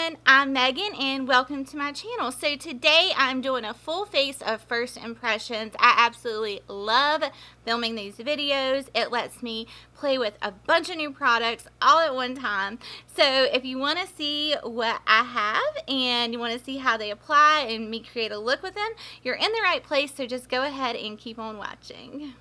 everyone, I'm Megan and welcome to my channel. So today I'm doing a full face of first impressions. I absolutely love filming these videos. It lets me play with a bunch of new products all at one time. So if you want to see what I have and you want to see how they apply and me create a look with them, you're in the right place, so just go ahead and keep on watching.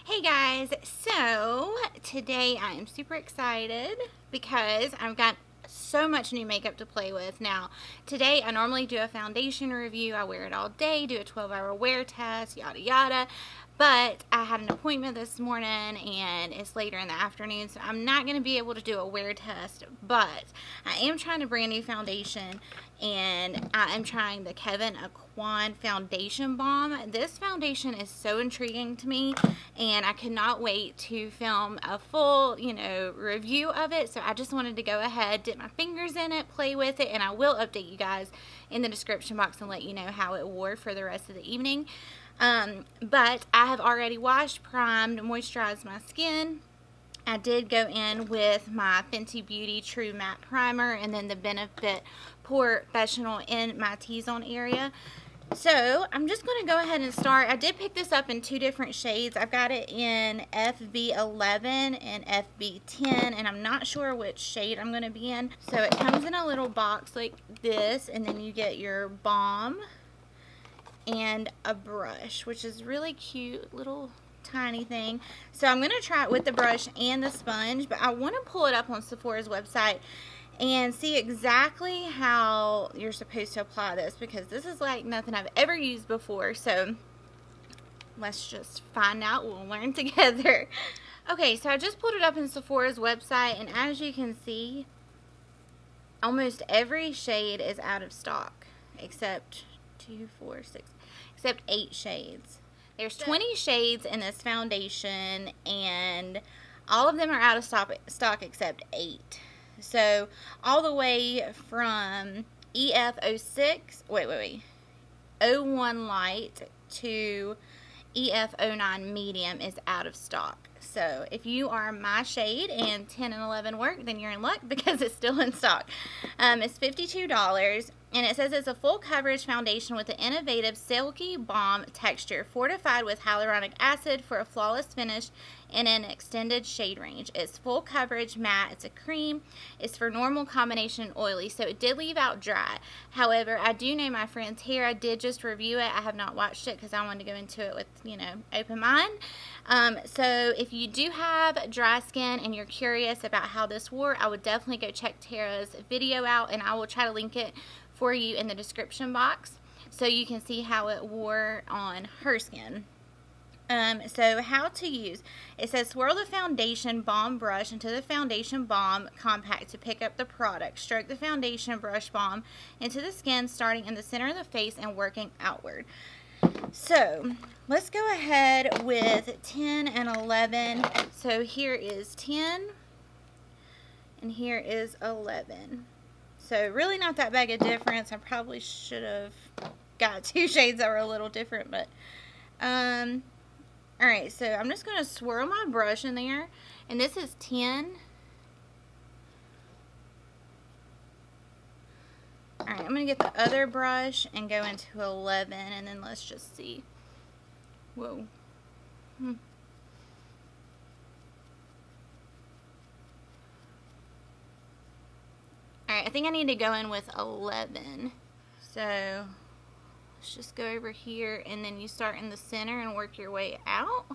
Hey guys, so today I am super excited because I've got so much new makeup to play with. Now, today I normally do a foundation review. I wear it all day, do a 12-hour wear test, yada yada. But I had an appointment this morning and it's later in the afternoon, so I'm not going to be able to do a wear test. But I am trying a brand new foundation, and I am trying the Aucoin Foundation Balm. This foundation is so intriguing to me, and I cannot wait to film a full, review of it. So I just wanted to go ahead, dip my fingers in it, play with it, and I will update you guys in the description box and let you know how it wore for the rest of the evening. But I have already washed, primed, moisturized my skin. I did go in with my Fenty Beauty True Matte Primer and then the Benefit Professional in my T-zone area. So I'm just going to go ahead and start. I did pick this up in two different shades. I've got it in FB11 and FB10, and I'm not sure which shade I'm going to be in. So it comes in a little box like this, and then you get your balm and a brush, which is really cute, little tiny thing. So I'm going to try it with the brush and the sponge, but I want to pull it up on Sephora's website and see exactly how you're supposed to apply this, because this is like nothing I've ever used before. So let's just find out. We'll learn together. Okay, so I just pulled it up in Sephora's website, and as you can see, almost every shade is out of stock except 8 shades. There's 20 shades in this foundation, and all of them are out of stock except 8. So all the way from EF06, O1 Light to EF09 Medium is out of stock. So if you are my shade and 10 and 11 work, then you're in luck because it's still in stock. It's $52. And it says it's a full coverage foundation with an innovative silky balm texture, fortified with hyaluronic acid for a flawless finish in an extended shade range. It's full coverage matte. It's a cream. It's for normal, combination, oily. So it did leave out dry. However, I do know my friend Tara did just review it. I have not watched it because I wanted to go into it with, open mind. So if you do have dry skin and you're curious about how this wore, I would definitely go check Tara's video out, and I will try to link it for you in the description box so you can see how it wore on her skin. So how to use. It says swirl the foundation balm brush into the foundation balm compact to pick up the product. Stroke the foundation brush balm into the skin, starting in the center of the face and working outward. So let's go ahead with 10 and 11. So here is 10 and here is 11. So really not that big a difference. I probably should have got 2 shades that were a little different, but alright, so I'm just going to swirl my brush in there, and this is 10. Alright, I'm going to get the other brush and go into 11, and then let's just see. Whoa. Alright, I think I need to go in with 11. So let's just go over here, and then you start in the center and work your way out.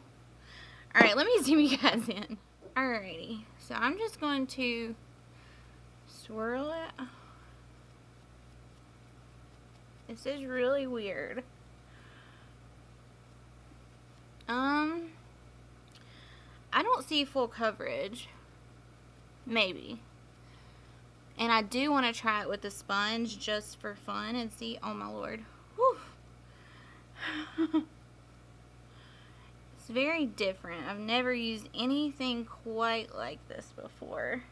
Alright, let me zoom you guys in. Alrighty, so I'm just going to swirl it. This is really weird. I don't see full coverage. Maybe. And I do want to try it with the sponge just for fun and see. Oh my lord. Whew. It's very different. I've never used anything quite like this before.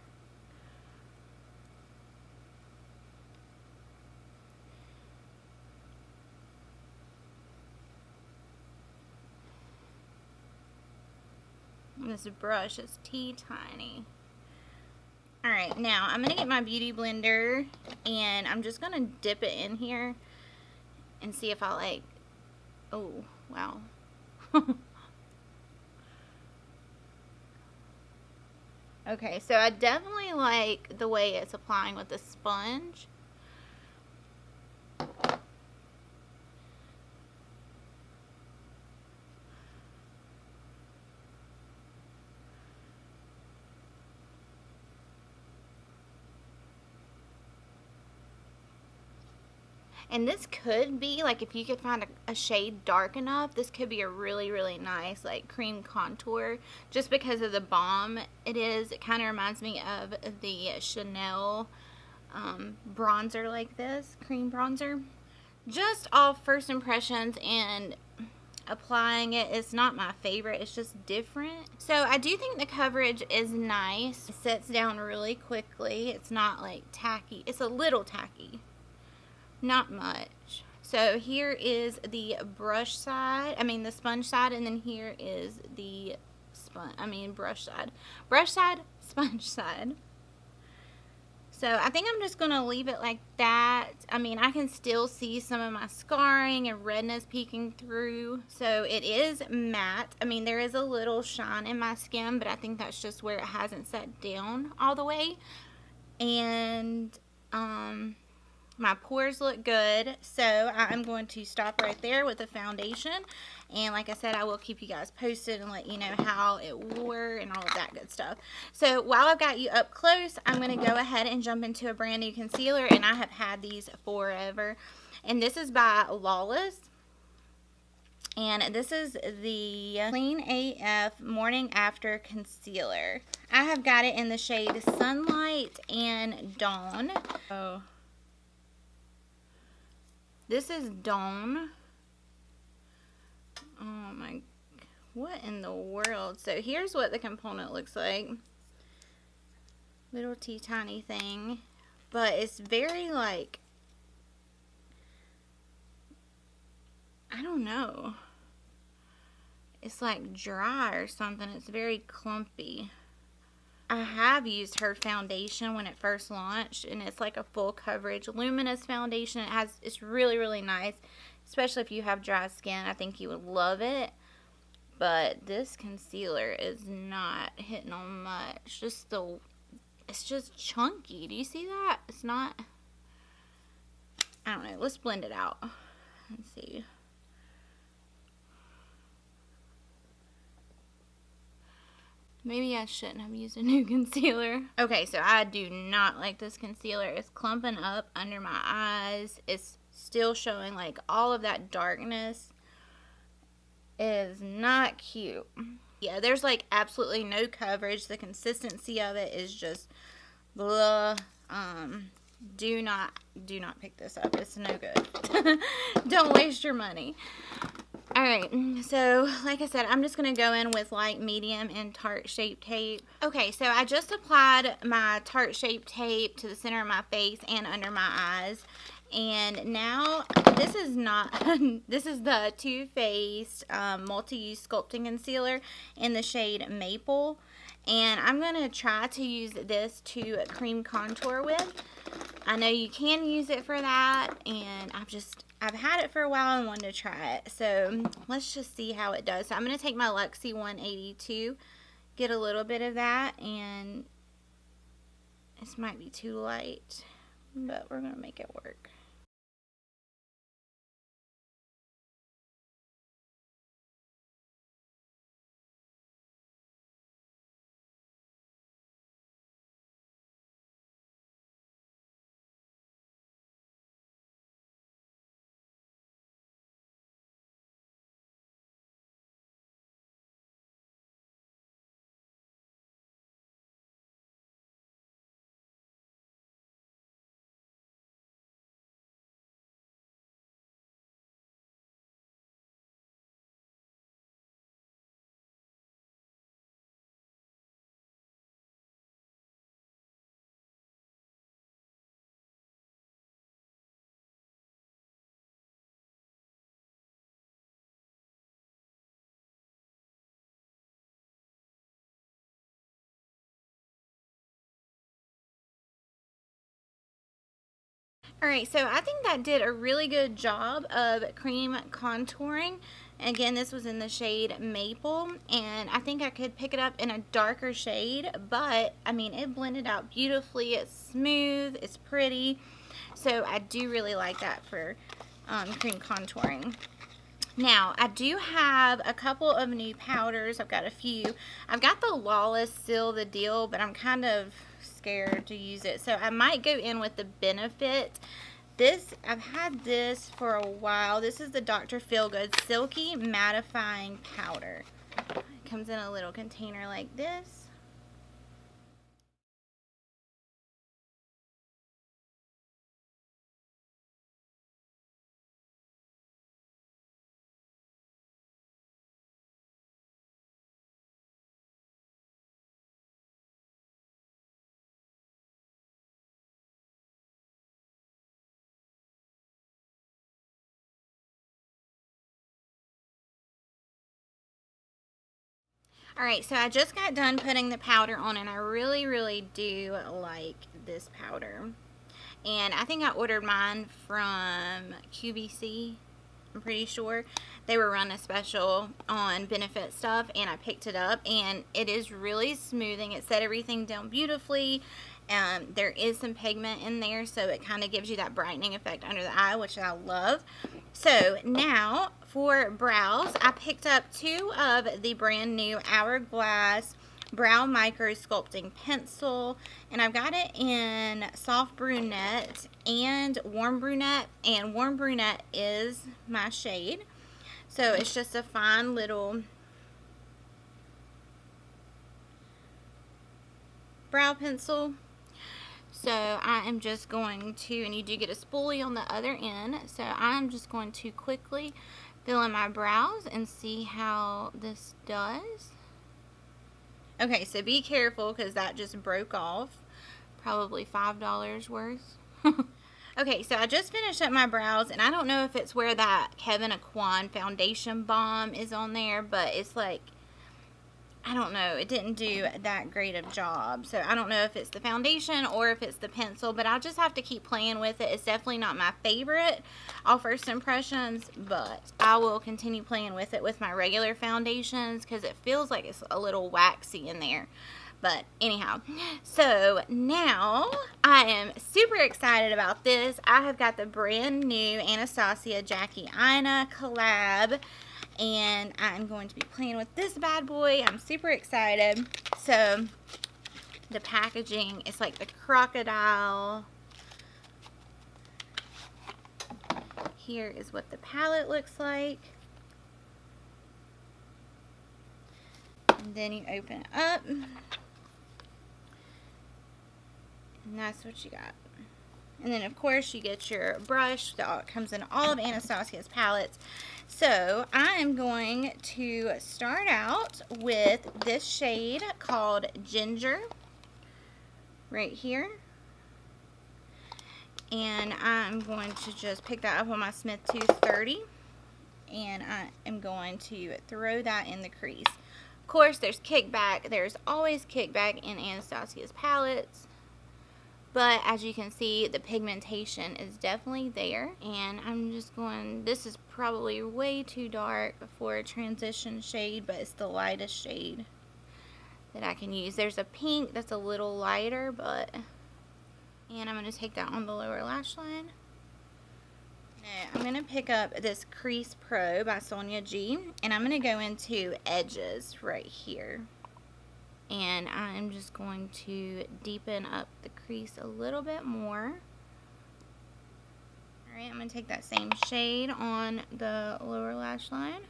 And this brush is teeny tiny. Alright, now I'm going to get my beauty blender and I'm just going to dip it in here and see if I like, oh, wow. Okay, so I definitely like the way it's applying with the sponge. And this could be, like, if you could find a shade dark enough, this could be a really, really nice, like, cream contour. Just because of the balm it is. It kind of reminds me of the Chanel bronzer like this, cream bronzer. Just off first impressions and applying it, it's not my favorite. It's just different. So I do think the coverage is nice. It sets down really quickly. It's not, like, tacky. It's a little tacky. Not much. So here is the brush side, the sponge side, and then here is the brush side. Brush side, sponge side. So I think I'm just going to leave it like that. I can still see some of my scarring and redness peeking through. So it is matte. There is a little shine in my skin, but I think that's just where it hasn't set down all the way. And, my pores look good, so I'm going to stop right there with the foundation. And like I said, I will keep you guys posted and let you know how it wore and all of that good stuff. So while I've got you up close, I'm going to go ahead and jump into a brand new concealer. And I have had these forever. And this is by Lawless. And this is the Clean AF Morning After Concealer. I have got it in the shade Sunlight and Dawn. Oh. This is Dawn. Oh my, what in the world? So here's what the component looks like. Little tiny thing. But it's very, like, I don't know. It's like dry or something. It's very clumpy. I have used her foundation when it first launched, and it's like a full coverage luminous foundation. It's really, really nice, especially if you have dry skin. I think you would love it. But this concealer is not hitting on much. It's just chunky. Do you see that? It's not, I don't know. Let's blend it out. Let's see. Maybe I shouldn't have used a new concealer. Okay, so I do not like this concealer. It's clumping up under my eyes. It's still showing, like, all of that darkness. It is not cute. Yeah, there's, like, absolutely no coverage. The consistency of it is just blah. Do not pick this up. It's no good. Don't waste your money. Alright, so like I said, I'm just going to go in with light, medium, and Tarte Shape Tape. Okay, so I just applied my Tarte Shape Tape to the center of my face and under my eyes. And now, this is the Too Faced Multi-Use Sculpting Concealer in the shade Maple. And I'm going to try to use this to cream contour with. I know you can use it for that, and I've had it for a while and wanted to try it. So let's just see how it does. So I'm going to take my Luxie 182, get a little bit of that, and this might be too light, but we're going to make it work. Alright, so I think that did a really good job of cream contouring. Again, this was in the shade Maple, and I think I could pick it up in a darker shade, but I mean, it blended out beautifully. It's smooth, it's pretty, so I do really like that for cream contouring. Now, I do have a couple of new powders. I've got a few. I've got the Lawless Seal the Deal, but I'm kind of scared to use it, so I might go in with the Benefit. I've had this for a while. This is the Dr. Feelgood Silky Mattifying Powder. It comes in a little container like this. Alright, so I just got done putting the powder on, and I really, really do like this powder. And I think I ordered mine from QVC, I'm pretty sure. They were running a special on Benefit stuff, and I picked it up, and it is really smoothing. It set everything down beautifully. There is some pigment in there, so it kind of gives you that brightening effect under the eye, which I love. So now for brows, I picked up 2 of the brand new Hourglass Brow Micro Sculpting Pencil, and I've got it in soft brunette and warm brunette, and warm brunette is my shade. So it's just a fine little brow pencil. So I am just going to, and you do get a spoolie on the other end, so I'm just going to quickly fill in my brows and see how this does. Okay, so be careful because that just broke off. Probably $5 worth. Okay, so I just finished up my brows, and I don't know if it's where that Aucoin Foundation Balm is on there, but it's like, I don't know, it didn't do that great of a job. So I don't know if it's the foundation or if it's the pencil, but I'll just have to keep playing with it. It's definitely not my favorite all first impressions, but I will continue playing with it with my regular foundations because it feels like it's a little waxy in there. But anyhow, so now I am super excited about this. I have got the brand new Anastasia Jackie Aina collab, and I'm going to be playing with this bad boy. I'm super excited. So the packaging is like the crocodile. Here is what the palette looks like. And then you open it up, and that's what you got. And then of course you get your brush that comes in all of Anastasia's palettes. So I'm going to start out with this shade called Ginger right here. And I'm going to just pick that up on my Smith 230, and I am going to throw that in the crease. Of course, there's kickback. There's always kickback in Anastasia's palettes. But as you can see, the pigmentation is definitely there. And I'm just going, this is probably way too dark for a transition shade, but it's the lightest shade that I can use. There's a pink that's a little lighter, but, and I'm going to take that on the lower lash line. Now, I'm going to pick up this Crease Pro by Sonia G, and I'm going to go into edges right here. And I'm just going to deepen up the crease a little bit more. Alright, I'm going to take that same shade on the lower lash line.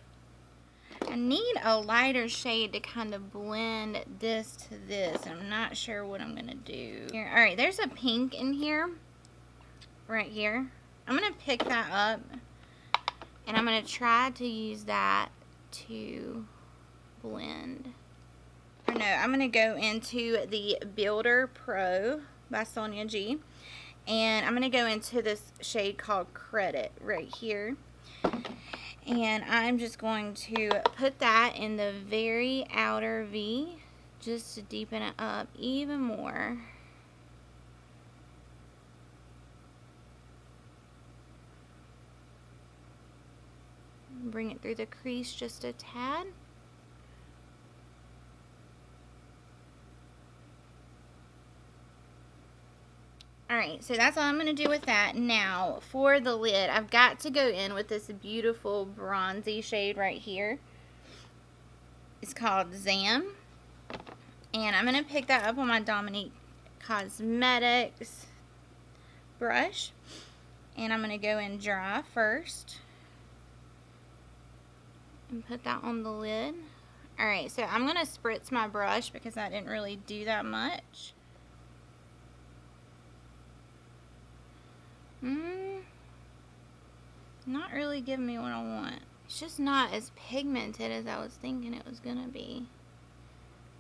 I need a lighter shade to kind of blend this to this. I'm not sure what I'm going to do. Alright, there's a pink in here. Right here. I'm going to pick that up. And I'm going to try to use that to blend. Or no, I'm going to go into the Builder Pro by Sonia G. And I'm going to go into this shade called Credit right here. And I'm just going to put that in the very outer V just to deepen it up even more. bring it through the crease just a tad. Alright, so that's all I'm going to do with that. Now, for the lid, I've got to go in with this beautiful bronzy shade right here. It's called Zam. And I'm going to pick that up on my Dominique Cosmetics brush. And I'm going to go in dry first. And put that on the lid. Alright, so I'm going to spritz my brush because I didn't really do that much. Not really giving me what I want. It's just not as pigmented as I was thinking it was gonna be.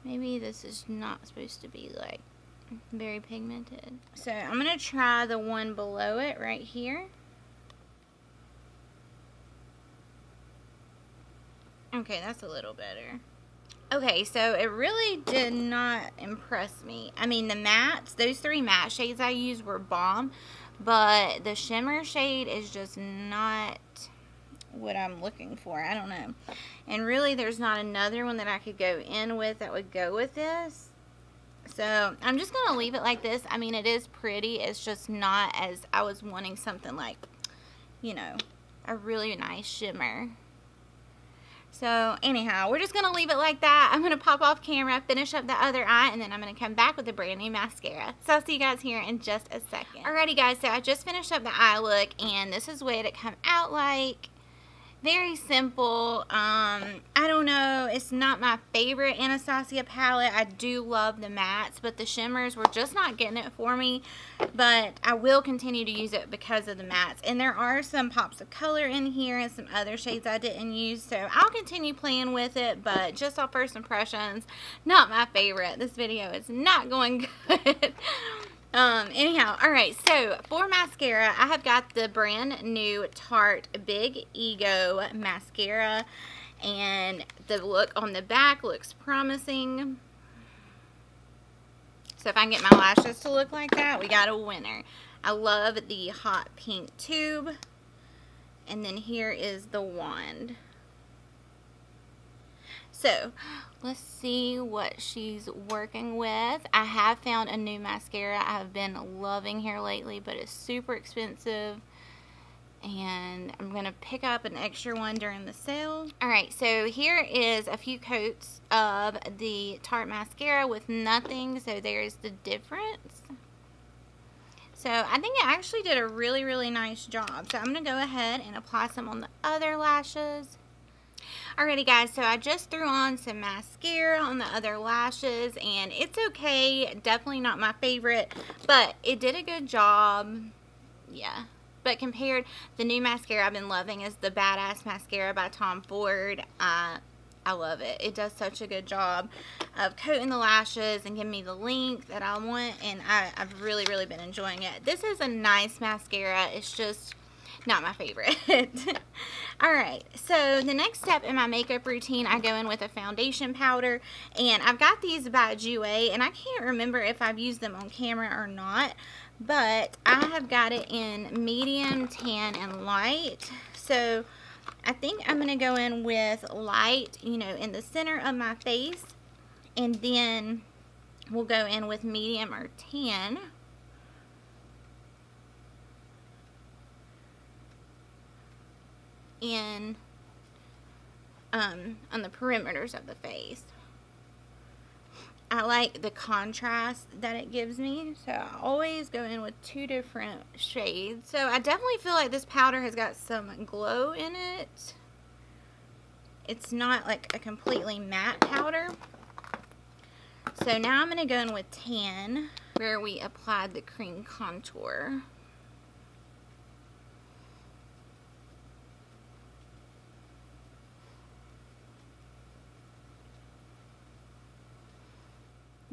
Maybe this is not supposed to be like very pigmented. So I'm gonna try the one below it right here. Okay, that's a little better. Okay, so it really did not impress me. I mean, the mattes, those 3 matte shades I used were bomb, but the shimmer shade is just not what I'm looking for. I don't know. And really, there's not another one that I could go in with that would go with this. So I'm just going to leave it like this. I mean, it is pretty. It's just not as I was wanting something like, you know, a really nice shimmer. So anyhow, we're just going to leave it like that. I'm going to pop off camera, finish up the other eye, and then I'm going to come back with a brand new mascara. So I'll see you guys here in just a second. Alrighty guys, so I just finished up the eye look, and this is what it come out like. Very simple. I don't know. It's not my favorite Anastasia palette. I do love the mattes, but the shimmers were just not getting it for me. But I will continue to use it because of the mattes. And there are some pops of color in here and some other shades I didn't use. So I'll continue playing with it, but just off first impressions, not my favorite. This video is not going good. Anyhow, alright, so for mascara, I have got the brand new Tarte Big Ego mascara, and the look on the back looks promising. So if I can get my lashes to look like that, we got a winner. I love the hot pink tube, and then here is the wand. So, let's see what she's working with. I have found a new mascara I have been loving here lately, but it's super expensive. And I'm going to pick up an extra one during the sale. Alright, so here is a few coats of the Tarte mascara with nothing. So there's the difference. So I think it actually did a really, really nice job. So I'm going to go ahead and apply some on the other lashes. Alrighty guys, so I just threw on some mascara on the other lashes, and it's okay, definitely not my favorite, but it did a good job. Yeah, but compared, the new mascara I've been loving is the Badass Mascara by Tom Ford. I love it. It does such a good job of coating the lashes and giving me the length that I want, and I've really, really been enjoying it. This is a nice mascara. It's just not my favorite. Alright, so the next step in my makeup routine, I go in with a foundation powder, and I've got these by Jouer, and I can't remember if I've used them on camera or not, but I have got it in medium, tan, and light. So I think I'm going to go in with light, you know, in the center of my face, and then we'll go in with medium or tan. In on the perimeters of the face. I like the contrast that it gives me, so I always go in with 2 different shades. So I definitely feel like this powder has got some glow in it. It's not like a completely matte powder. So now I'm going to go in with tan, where we applied the cream contour.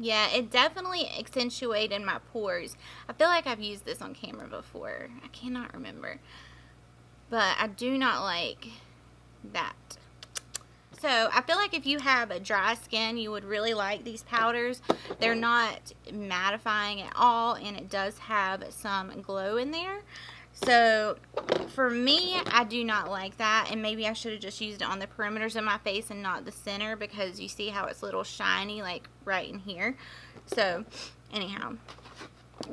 Yeah, it definitely accentuated my pores. I feel like I've used this on camera before. I cannot remember. But I do not like that. So, I feel like if you have a dry skin, you would really like these powders. They're not mattifying at all, and it does have some glow in there. So for me, I do not like that, and maybe I should have just used it on the perimeters of my face and not the center, because you see how it's a little shiny like right in here. So anyhow,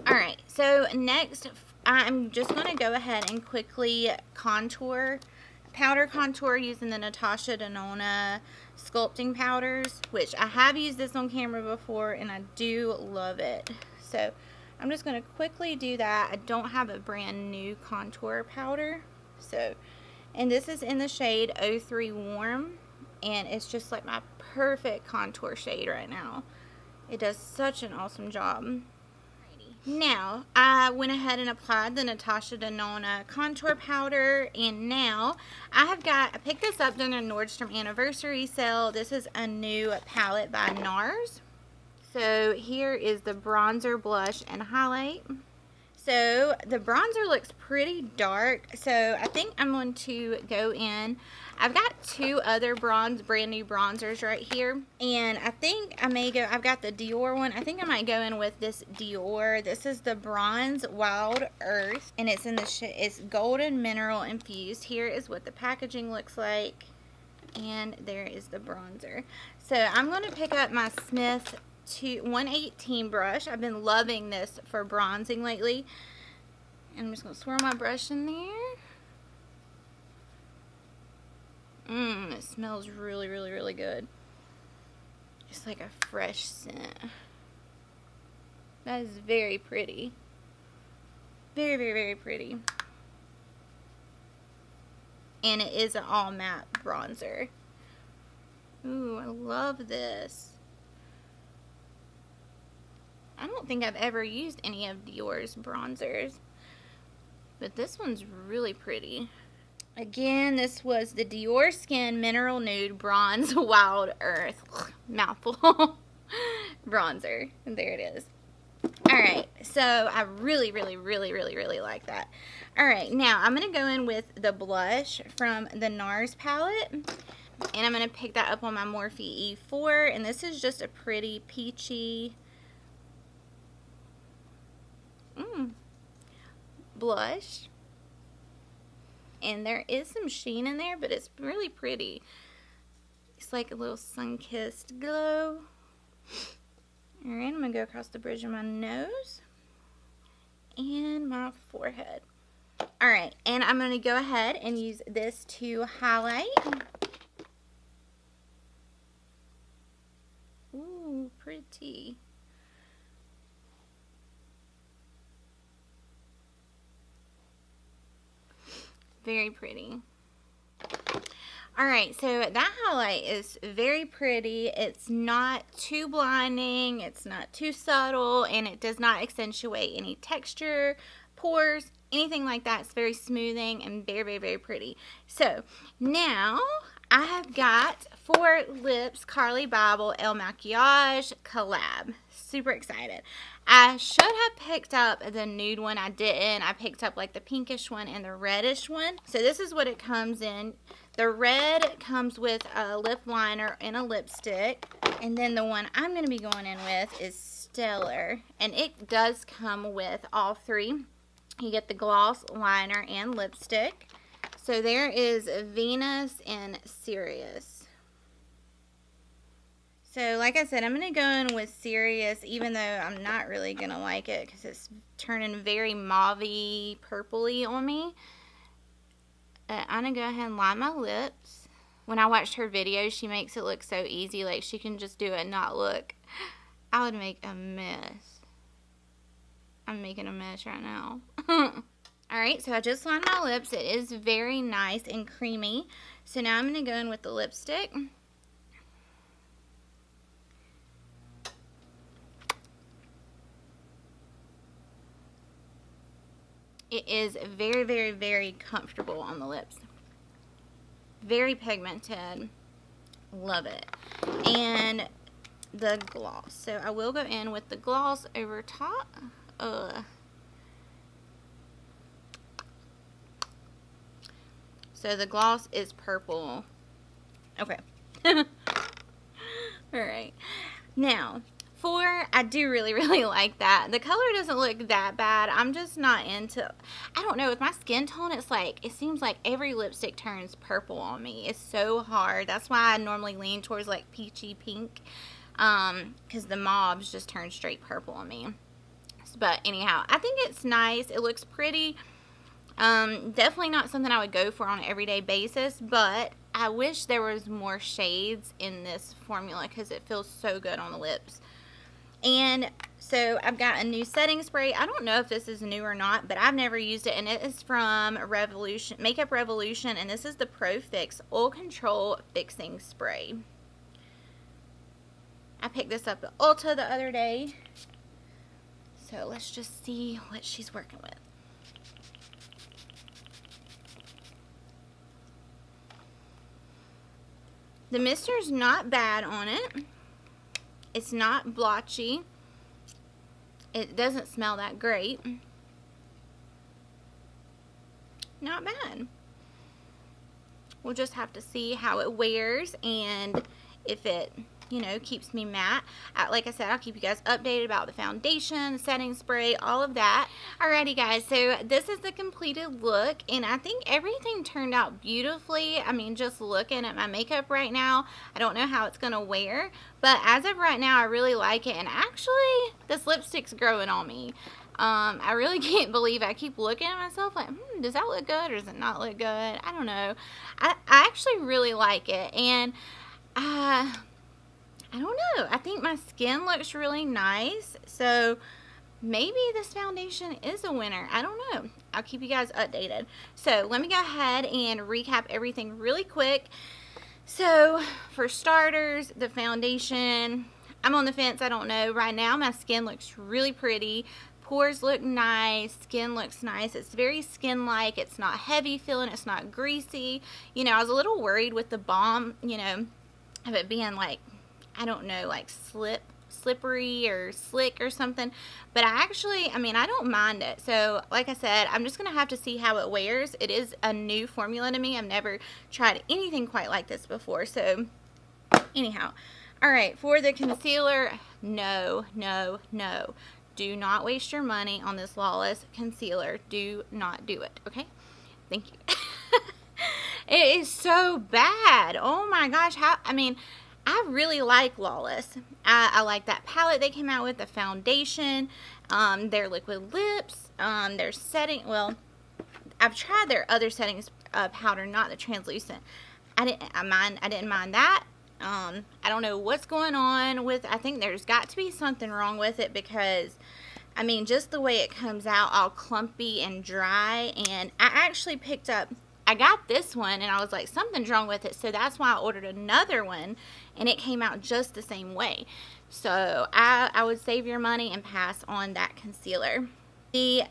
alright, so next I'm just going to go ahead and quickly powder contour using the Natasha Denona sculpting powders, which I have used this on camera before and I do love it. So I'm just going to quickly do that. I don't have a brand new contour powder. So, and this is in the shade 03 Warm, and it's just like my perfect contour shade right now. It does such an awesome job. Now, I went ahead and applied the Natasha Denona contour powder, and now I picked this up during a Nordstrom anniversary sale. This is a new palette by NARS. So here is the bronzer, blush, and highlight. So the bronzer looks pretty dark, so I think I'm going to go in. I've got two other brand new bronzers right here, and I think I may go, I've got the Dior one. I think I might go in with this Dior. This is the Bronze Wild Earth, and it's in the it's golden mineral infused. Here is what the packaging looks like, and there is the bronzer. So I'm going to pick up my Smith 118 brush. I've been loving this for bronzing lately. And I'm just going to swirl my brush in there. It smells really, really, really good. Just like a fresh scent. That is very pretty. Very, very, very pretty. And it is an all matte bronzer. Ooh, I love this. I don't think I've ever used any of Dior's bronzers, but this one's really pretty. Again, this was the Dior Skin Mineral Nude Bronze Wild Earth mouthful bronzer, and there it is. Alright, so I really, really, really, really, really like that. Alright, now I'm going to go in with the blush from the NARS palette, and I'm going to pick that up on my Morphe E4, and this is just a pretty peachy blush, and there is some sheen in there, but it's really pretty. It's like a little sun-kissed glow. Alright, I'm going to go across the bridge of my nose and my forehead. Alright, and I'm going to go ahead and use this to highlight. Ooh, pretty. Very pretty. Alright, so that highlight is very pretty. It's not too blinding, it's not too subtle, and it does not accentuate any texture, pores, anything like that. It's very smoothing and very, very, very pretty. So, now I have got for lips Carli Bybel El Makiage Collab. Super excited. I should have picked up the nude one. I didn't. I picked up like the pinkish one and the reddish one. So this is what it comes in. The red comes with a lip liner and a lipstick. And then the one I'm going to be going in with is Stellar. And it does come with all three. You get the gloss, liner, and lipstick. So there is Venus and Sirius. So, like I said, I'm going to go in with Sirius, even though I'm not really going to like it because it's turning very mauve-y, purpley on me. I'm going to go ahead and line my lips. When I watched her videos, she makes it look so easy. Like, she can just do it and not look. I would make a mess. I'm making a mess right now. Alright, so I just lined my lips. It is very nice and creamy. So now I'm going to go in with the lipstick. It is very, very, very comfortable on the lips. Very pigmented. Love it. And the gloss. So I will go in with the gloss over top. So the gloss is purple. Okay. Alright. Now, 4, I do really like that. The color doesn't look that bad. I'm just not into, I don't know, with my skin tone, it's like, it seems like every lipstick turns purple on me. It's so hard. That's why I normally lean towards like peachy pink, because the mauves just turn straight purple on me. But anyhow, I think it's nice. It looks pretty. Definitely not something I would go for on an everyday basis, but I wish there was more shades in this formula because it feels so good on the lips. And so I've got a new setting spray. I don't know if this is new or not, but I've never used it, and it is from Makeup Revolution, and this is the Pro Fix Oil Control Fixing Spray. I picked this up at Ulta the other day, so let's just see what she's working with. The mister's not bad on it. It's not blotchy. It doesn't smell that great. Not bad. We'll just have to see how it wears and if it, you know, keeps me matte. Like I said, I'll keep you guys updated about the foundation, the setting spray, all of that. Alrighty guys, so this is the completed look, and I think everything turned out beautifully. I mean, just looking at my makeup right now, I don't know how it's gonna wear, but as of right now, I really like it, and actually, this lipstick's growing on me. I really can't believe I keep looking at myself like, does that look good or does it not look good? I don't know. I actually really like it, and I don't know. I think my skin looks really nice. So maybe this foundation is a winner. I don't know. I'll keep you guys updated. So let me go ahead and recap everything really quick. So for starters, the foundation, I'm on the fence. I don't know. Right now my skin looks really pretty. Pores look nice. Skin looks nice. It's very skin-like. It's not heavy feeling. It's not greasy. You know, I was a little worried with the balm, you know, of it being like, I don't know, like slippery or slick or something, but I mean, I don't mind it. So like I said, I'm just gonna have to see how it wears. It is a new formula to me. I've never tried anything quite like this before. So anyhow, all right, for the concealer, no, do not waste your money on this Lawless concealer. Do not do it. Okay, thank you. It is so bad. Oh my gosh, I mean, I really like Lawless. I like that palette they came out with, the foundation, their liquid lips, their setting. Well, I've tried their other settings powder, not the translucent. I didn't mind that. I don't know what's going on with. I think there's got to be something wrong with it because, I mean, just the way it comes out, all clumpy and dry. And I actually picked up. I got this one and I was like, something's wrong with it, so that's why I ordered another one, and it came out just the same way. So I would save your money and pass on that concealer. The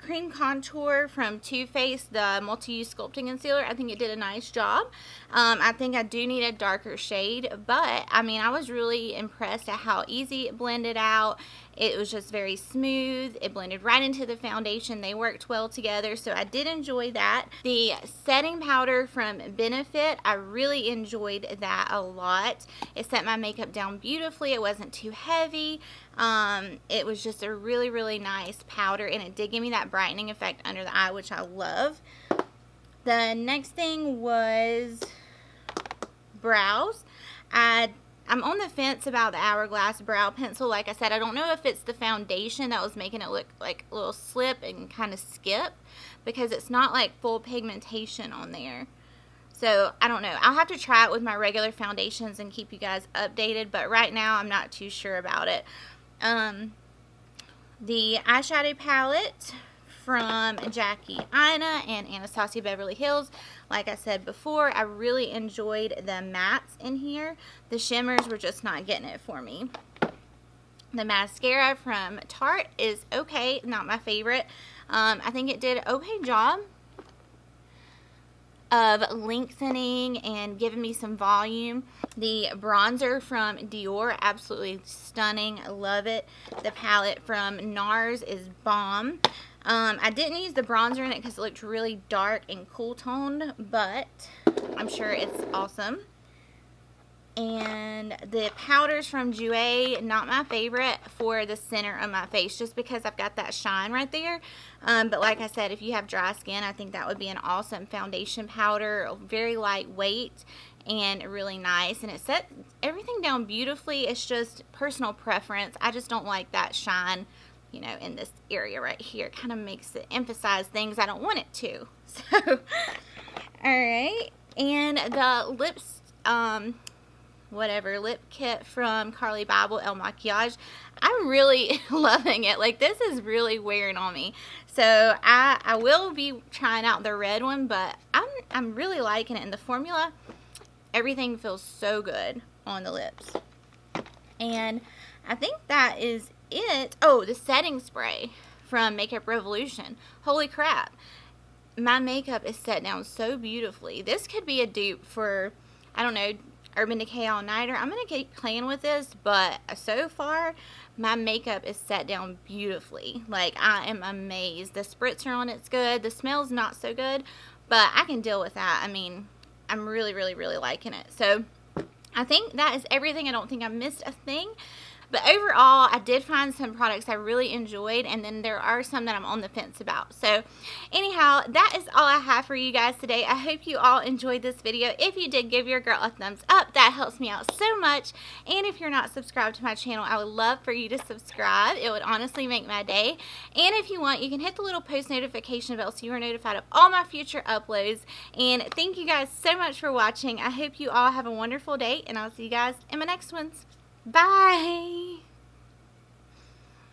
cream contour from Too Faced, the multi-use sculpting concealer, I think it did a nice job. I think I do need a darker shade, but I mean, I was really impressed at how easy it blended out. It was just very smooth. It blended right into the foundation. They worked well together, so I did enjoy that. The setting powder from Benefit, I really enjoyed that a lot. It set my makeup down beautifully. It wasn't too heavy. It was just a really nice powder, and it did give me that brightening effect under the eye, which I love. The next thing was brows. I'm on the fence about the Hourglass Brow Pencil. Like I said, I don't know if it's the foundation that was making it look like a little slip and kind of skip, because it's not like full pigmentation on there. So I don't know. I'll have to try it with my regular foundations and keep you guys updated, but right now I'm not too sure about it. The eyeshadow palette from Jackie Aina and Anastasia Beverly Hills. Like I said before, I really enjoyed the mattes in here. The shimmers were just not getting it for me. The mascara from Tarte is okay, not my favorite. I think it did an okay job of lengthening and giving me some volume. The bronzer from Dior, absolutely stunning. I love it. The palette from NARS is bomb. I didn't use the bronzer in it because it looked really dark and cool toned, but I'm sure it's awesome. And the powders from Jouer, not my favorite for the center of my face, just because I've got that shine right there. But like I said, if you have dry skin, I think that would be an awesome foundation powder. Very lightweight and really nice. And it sets everything down beautifully. It's just personal preference. I just don't like that shine, you know, in this area right here. It kind of makes it emphasize things I don't want it to. So, alright. And the lips, lip kit from Carli Bybel Makiage. I'm really loving it. Like, this is really wearing on me. So I will be trying out the red one, but I'm really liking it. And the formula, everything feels so good on the lips. And I think that is it. Oh, the setting spray from Makeup Revolution. Holy crap. My makeup is set down so beautifully. This could be a dupe for, I don't know, Urban Decay All Nighter. I'm going to keep playing with this, but so far, my makeup is set down beautifully. Like, I am amazed. The spritzer on it's good. The smell's not so good, but I can deal with that. I mean, I'm really, really, really liking it. So, I think that is everything. I don't think I missed a thing. But overall, I did find some products I really enjoyed, and then there are some that I'm on the fence about. So, anyhow, that is all I have for you guys today. I hope you all enjoyed this video. If you did, give your girl a thumbs up. That helps me out so much. And if you're not subscribed to my channel, I would love for you to subscribe. It would honestly make my day. And if you want, you can hit the little post notification bell so you are notified of all my future uploads. And thank you guys so much for watching. I hope you all have a wonderful day, and I'll see you guys in my next ones. Bye!